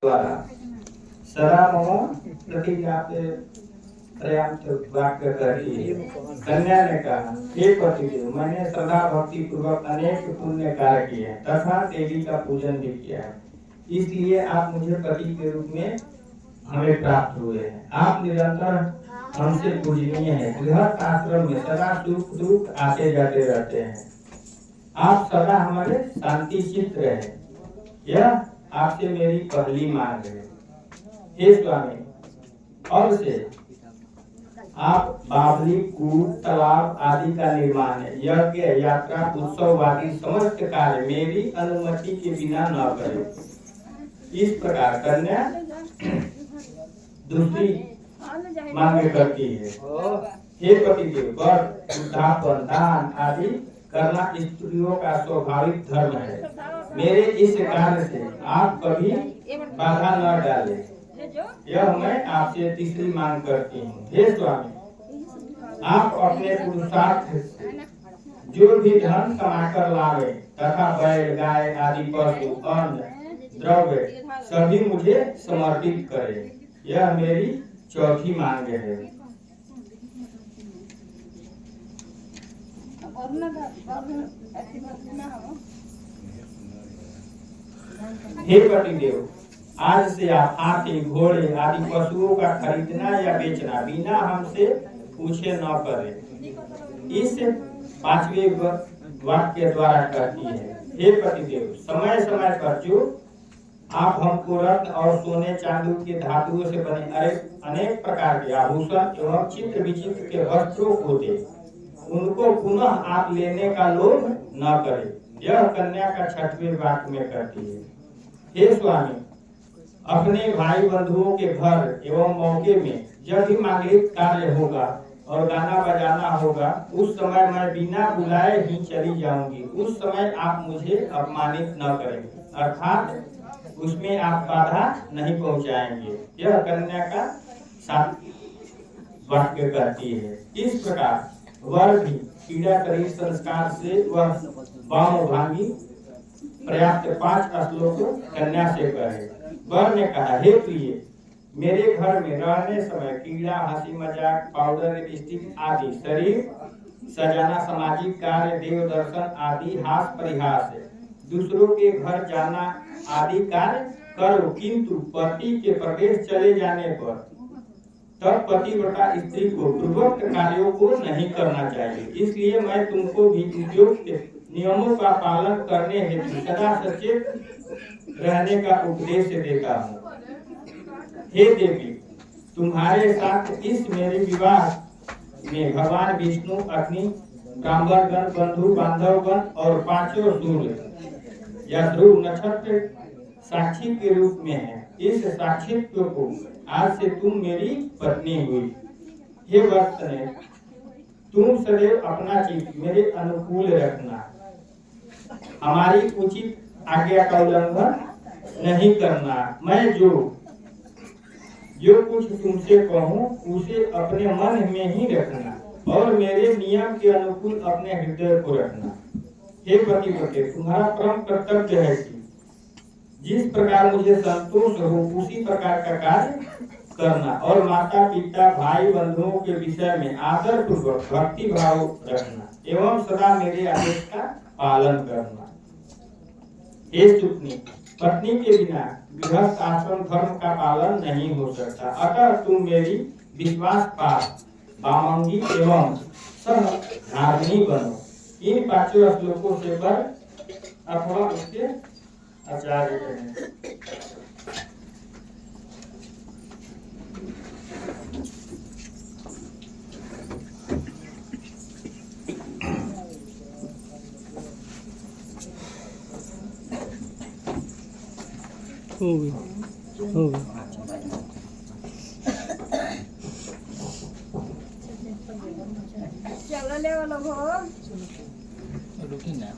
द्वारा सदा मम प्रतिज्ञाते पर्याप्त वाक्य करती है। कन्या ने कहा, हे पतिदेव, मैंने श्रद्धा भक्ति पूर्वक अनेक पुण्य कार्य किए तथा देवी का पूजन भी किया है, इसलिए आप मुझे पति के रूप में हमें प्राप्त हुए हैं। आप निरंतर हमसे पूजनीय है। गृहस्थ आश्रम में सदा सुख दुख आते जाते रहते हैं। आप सदा हमारे शांति चित्त रहे, यह आपसे मेरी पहली मांग है। हे स्वामी, और से आप बावली, कूप, तालाब आदि का निर्माण है, यज्ञ, यात्रा, उत्सव आदि समस्त कार्य मेरी अनुमति के बिना न करें। इस प्रकार कन्या दूसरी मांग करती है। हे पतिदेव, व्रत, उद्धापन, दान आदि करना स्त्रियों का स्वाभाविक धर्म है। मेरे इस कार्य से आप कभी बाधा न डालें, यह मैं आपसे तीसरी मांग करती हूँ। हे स्वामी, आप अपने पुरुषार्थ से जो भी धन कमाकर लावे तथा बैल, गाय आदि पशु, अन्न, द्रव्य सभी मुझे समर्पित करें, यह मेरी चौथी मांग है। हे पतिदेव, आज से आप हाथी, घोड़े आदि पशुओं का खरीदना या बेचना बिना हमसे पूछे न करें। इस पांचवें वाक्य द्वारा कहती है। हे पतिदेव, समय समय पर जो आप हमको रत्न और सोने चांदी के धातुओं से बने अनेक प्रकार के आभूषण एवं चित्र विचित्र के वस्त्रों को दे, उनको पुनः आप लेने का लोभ न करें, यह कन्या का छठवें वाक्य में कहती है। हे स्वामी, अपने भाई बंधुओं के घर एवं मौके में जब भी मांगलिक कार्य होगा और गाना बजाना होगा, उस समय मैं बिना बुलाए ही चली जाऊंगी। उस समय आप मुझे अपमानित न करेंगे, अर्थात उसमें आप बाधा नहीं पहुंचाएंगे, यह कन्या का साथ वाक्य कहती है। इस प्रकार वर भी पीड़ा करी संस्कार से वह वाम भांगी पर्याप्त 5 श्लोक कन्या से कहे। वर ने कहा, हे प्रिय, मेरे घर में रहने समय कीड़ा, हंसी मजाक, पाउडर, लिपस्टिक आदि शरीर सजाना, सामाजिक कार्य, देव दर्शन आदि हास परिहास, दूसरों के घर जाना आदि कार्य करो, किंतु पति के प्रदेश चले जाने पर तब पतिव्रता स्त्री को पूर्वोक्त कार्यों को नहीं करना चाहिए। इसलिए मैं तुमको भी उपयुक्त नियमों का पालन करने हेतु सदा सचेत रहने का उपदेश देता हूँ। हे देवी, तुम्हारे साथ इस मेरे विवाह में भगवान विष्णु, अग्नि, ब्राह्मणगण, बंधु बांधवगण और 5 सूर्य या ध्रुव नक्षत्र साक्षी के रूप में है। इस साक्षित्व को आज से तुम मेरी पत्नी हुई। हे वत्सने, तुम सदैव अपना चित्त मेरे अनुकूल रखना, हमारी उचित आज्ञा का उल्लंघन नहीं करना। मैं जो कुछ तुमसे कहूँ उसे अपने मन में ही रखना और मेरे नियम के अनुकूल अपने हृदय को रखना। हे पतिव्रते, तुम्हारा परम कर्तव्य है कि जिस प्रकार मुझे संतोष हो उसी प्रकार का कार्य करना और माता पिता भाई बंधुओं के विषय में आदर पूर्वक भक्ति भाव रखना एवं सदा मेरे आदेश का पालन करना। हे सुपनी, पत्नी के बिना गृहस्थ आश्रम धर्म का पालन नहीं हो सकता, अतः तुम मेरी विश्वास पात्र, बामंगी एवं सहधारिणी बनो। इन 5 श्लोकों से पर अथवा उसके आचार्य हैं। चलो ले वाला भो रुकी ना।